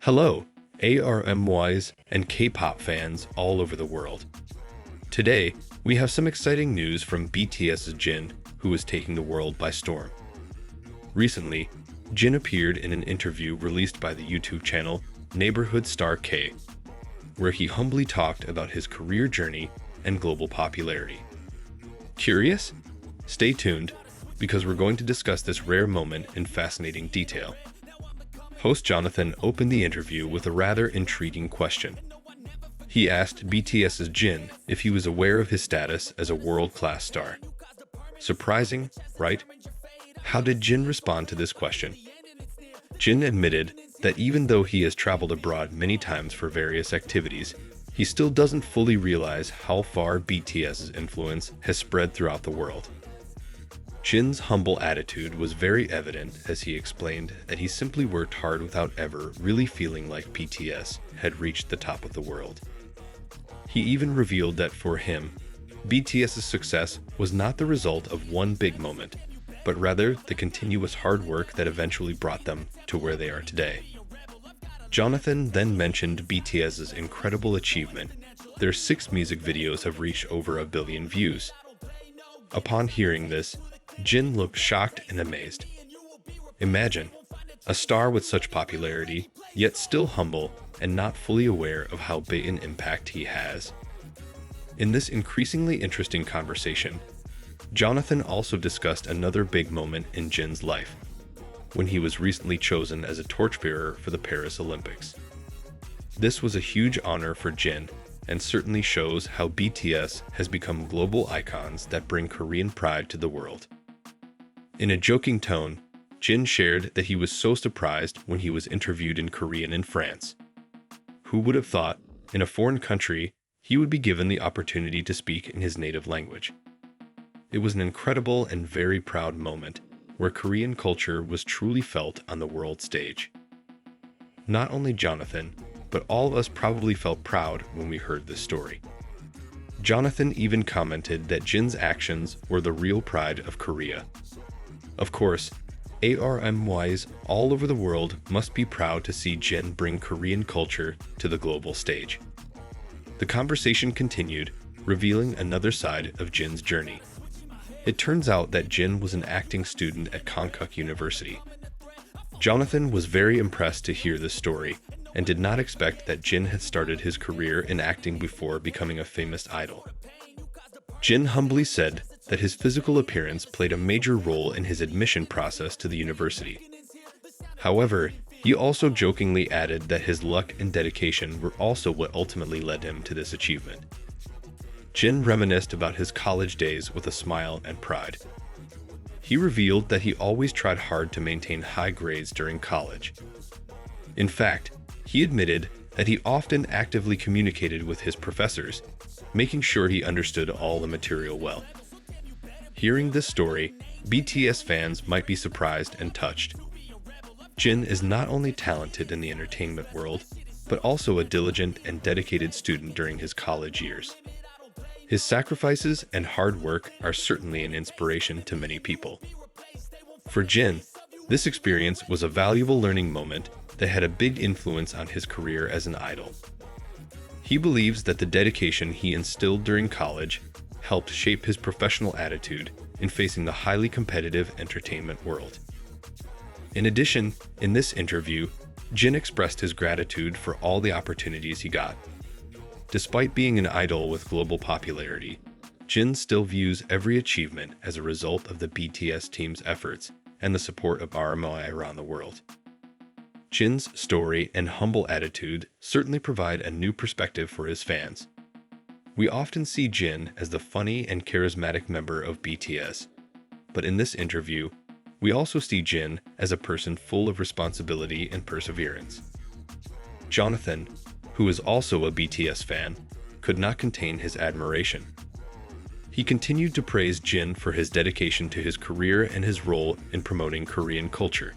Hello, ARMYs and K-pop fans all over the world. Today, we have some exciting news from BTS Jin, who is taking the world by storm. Recently, Jin appeared in an interview released by the YouTube channel Neighborhood Star K, where he humbly talked about his career journey and global popularity. Curious? Stay tuned, because we're going to discuss this rare moment in fascinating detail. Host Jonathan opened the interview with a rather intriguing question. He asked BTS's Jin if he was aware of his status as a world-class star. Surprising, right? How did Jin respond to this question? Jin admitted that even though he has traveled abroad many times for various activities, he still doesn't fully realize how far BTS's influence has spread throughout the world. Jin's humble attitude was very evident as he explained that he simply worked hard without ever really feeling like BTS had reached the top of the world. He even revealed that for him, BTS's success was not the result of one big moment, but rather the continuous hard work that eventually brought them to where they are today. Jonathan then mentioned BTS's incredible achievement. Their 6 music videos have reached over 1 billion views. Upon hearing this, Jin looked shocked and amazed. Imagine, a star with such popularity, yet still humble and not fully aware of how big an impact he has. In this increasingly interesting conversation, Jonathan also discussed another big moment in Jin's life, when he was recently chosen as a torchbearer for the Paris Olympics. This was a huge honor for Jin, and certainly shows how BTS has become global icons that bring Korean pride to the world. In a joking tone, Jin shared that he was so surprised when he was interviewed in Korean in France. Who would have thought, in a foreign country, he would be given the opportunity to speak in his native language? It was an incredible and very proud moment, where Korean culture was truly felt on the world stage. Not only Jonathan, but all of us probably felt proud when we heard this story. Jonathan even commented that Jin's actions were the real pride of Korea. Of course, ARMYs all over the world must be proud to see Jin bring Korean culture to the global stage. The conversation continued, revealing another side of Jin's journey. It turns out that Jin was an acting student at Konkuk University. Jonathan was very impressed to hear this story, and did not expect that Jin had started his career in acting before becoming a famous idol. Jin humbly said that his physical appearance played a major role in his admission process to the university. However, he also jokingly added that his luck and dedication were also what ultimately led him to this achievement. Jin reminisced about his college days with a smile and pride. He revealed that he always tried hard to maintain high grades during college. In fact, he admitted that he often actively communicated with his professors, making sure he understood all the material well. Hearing this story, BTS fans might be surprised and touched. Jin is not only talented in the entertainment world, but also a diligent and dedicated student during his college years. His sacrifices and hard work are certainly an inspiration to many people. For Jin, this experience was a valuable learning moment that had a big influence on his career as an idol. He believes that the dedication he instilled during college helped shape his professional attitude in facing the highly competitive entertainment world. In addition, in this interview, Jin expressed his gratitude for all the opportunities he got. Despite being an idol with global popularity, Jin still views every achievement as a result of the BTS team's efforts and the support of RMI around the world. Jin's story and humble attitude certainly provide a new perspective for his fans. We often see Jin as the funny and charismatic member of BTS, but in this interview, we also see Jin as a person full of responsibility and perseverance. Jonathan, who is also a BTS fan, could not contain his admiration. He continued to praise Jin for his dedication to his career and his role in promoting Korean culture.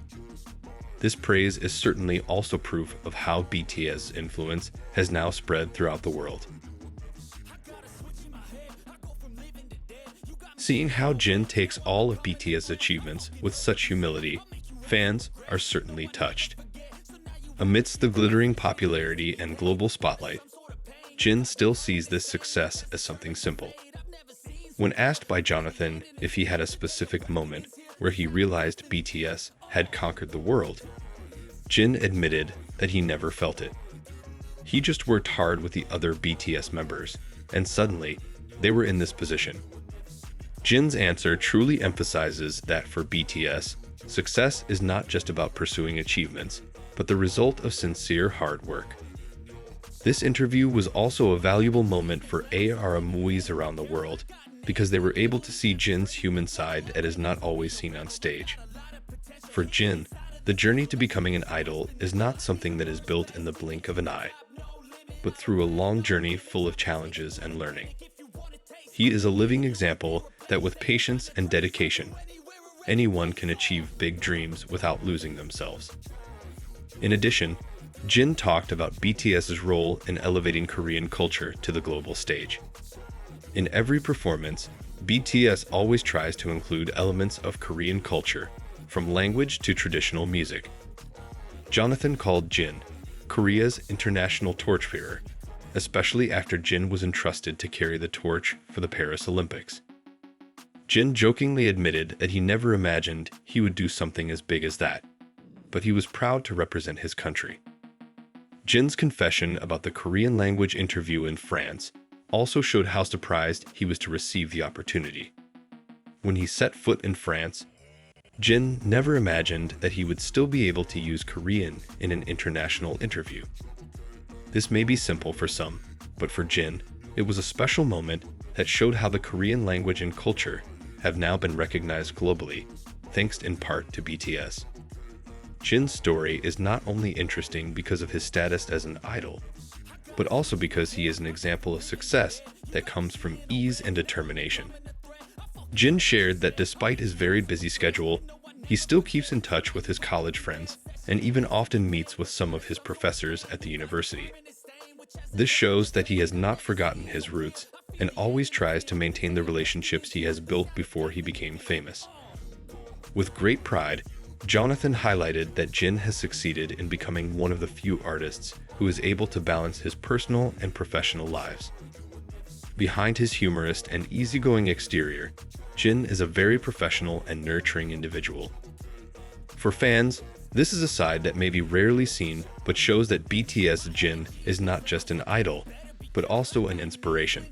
This praise is certainly also proof of how BTS's influence has now spread throughout the world. Seeing how Jin takes all of BTS's achievements with such humility, fans are certainly touched. Amidst the glittering popularity and global spotlight, Jin still sees this success as something simple. When asked by Jonathan if he had a specific moment where he realized BTS had conquered the world, Jin admitted that he never felt it. He just worked hard with the other BTS members, and suddenly, they were in this position. Jin's answer truly emphasizes that for BTS, success is not just about pursuing achievements, but the result of sincere hard work. This interview was also a valuable moment for ARMYs around the world because they were able to see Jin's human side that is not always seen on stage. For Jin, the journey to becoming an idol is not something that is built in the blink of an eye, but through a long journey full of challenges and learning. He is a living example that with patience and dedication, anyone can achieve big dreams without losing themselves. In addition, Jin talked about BTS's role in elevating Korean culture to the global stage. In every performance, BTS always tries to include elements of Korean culture, from language to traditional music. Jonathan called Jin Korea's international torchbearer, especially after Jin was entrusted to carry the torch for the Paris Olympics. Jin jokingly admitted that he never imagined he would do something as big as that, but he was proud to represent his country. Jin's confession about the Korean language interview in France also showed how surprised he was to receive the opportunity. When he set foot in France, Jin never imagined that he would still be able to use Korean in an international interview. This may be simple for some, but for Jin, it was a special moment that showed how the Korean language and culture have now been recognized globally, thanks in part to BTS. Jin's story is not only interesting because of his status as an idol, but also because he is an example of success that comes from ease and determination. Jin shared that despite his very busy schedule, he still keeps in touch with his college friends and even often meets with some of his professors at the university. This shows that he has not forgotten his roots and always tries to maintain the relationships he has built before he became famous. With great pride, Jonathan highlighted that Jin has succeeded in becoming one of the few artists who is able to balance his personal and professional lives. Behind his humorous and easygoing exterior, Jin is a very professional and nurturing individual. For fans, this is a side that may be rarely seen but shows that BTS Jin is not just an idol, but also an inspiration.